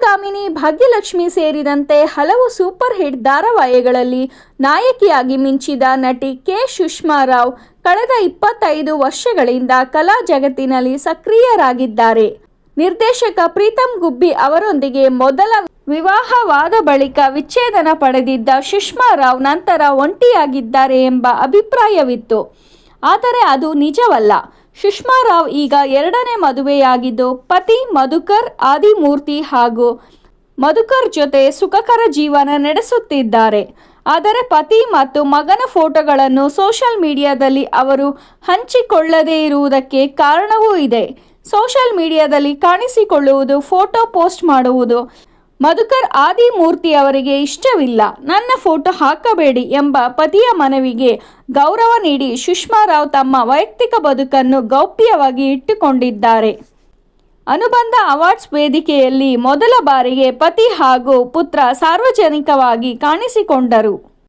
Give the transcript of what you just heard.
ಶಿವಗಾಮಿನಿ, ಭಾಗ್ಯಲಕ್ಷ್ಮಿ ಸೇರಿದಂತೆ ಹಲವು super hit ಧಾರಾವಾಹಿಗಳಲ್ಲಿ ನಾಯಕಿಯಾಗಿ ಮಿಂಚಿದ ನಟಿ ಕೆ. ಸುಷ್ಮಾ ರಾವ್ ಕಳೆದ 25 ವರ್ಷಗಳಿಂದ ಕಲಾ ಜಗತ್ತಿನಲ್ಲಿ ಸಕ್ರಿಯರಾಗಿದ್ದಾರೆ. ನಿರ್ದೇಶಕ ಪ್ರೀತಮ್ ಗುಬ್ಬಿ ಅವರೊಂದಿಗೆ ಮೊದಲ ವಿವಾಹವಾದ ಬಳಿಕ ವಿಚ್ಛೇದನ ಪಡೆದಿದ್ದ ಸುಷ್ಮಾ ರಾವ್ ನಂತರ ಒಂಟಿಯಾಗಿದ್ದಾರೆ ಎಂಬ ಅಭಿಪ್ರಾಯವಿತ್ತು. ಆದರೆ ಅದು ನಿಜವಲ್ಲ. ಸುಷ್ಮಾ ರಾವ್ ಈಗ 2ನೇ ಮದುವೆಯಾಗಿದ್ದು, ಪತಿ ಮಧುಕರ್ ಆದಿಮೂರ್ತಿ ಹಾಗೂ ಮಧುಕರ್ ಜೊತೆ ಸುಖಕರ ಜೀವನ ನಡೆಸುತ್ತಿದ್ದಾರೆ. ಆದರೆ ಪತಿ ಮತ್ತು ಮಗನ ಫೋಟೋಗಳನ್ನು ಸೋಷಿಯಲ್ ಮೀಡಿಯಾದಲ್ಲಿ ಅವರು ಹಂಚಿಕೊಳ್ಳದೇ ಇರುವುದಕ್ಕೆ ಕಾರಣವೂ ಇದೆ. ಸೋಷಿಯಲ್ ಮೀಡಿಯಾದಲ್ಲಿ ಕಾಣಿಸಿಕೊಳ್ಳುವುದು, ಫೋಟೋ ಪೋಸ್ಟ್ ಮಾಡುವುದು ಮಧುಕರ್ ಆದಿಮೂರ್ತಿ ಅವರಿಗೆ ಇಷ್ಟವಿಲ್ಲ. ನನ್ನ ಫೋಟೋ ಹಾಕಬೇಡಿ ಎಂಬ ಪತಿಯ ಮನವಿಗೆ ಗೌರವ ನೀಡಿ ಸುಷ್ಮಾ ರಾವ್ ತಮ್ಮ ವೈಯಕ್ತಿಕ ಬದುಕನ್ನು ಗೌಪ್ಯವಾಗಿ ಇಟ್ಟುಕೊಂಡಿದ್ದಾರೆ. ಅನುಬಂಧ ಅವಾರ್ಡ್ಸ್ ವೇದಿಕೆಯಲ್ಲಿ ಮೊದಲ ಬಾರಿಗೆ ಪತಿ ಹಾಗೂ ಪುತ್ರ ಸಾರ್ವಜನಿಕವಾಗಿ ಕಾಣಿಸಿಕೊಂಡರು.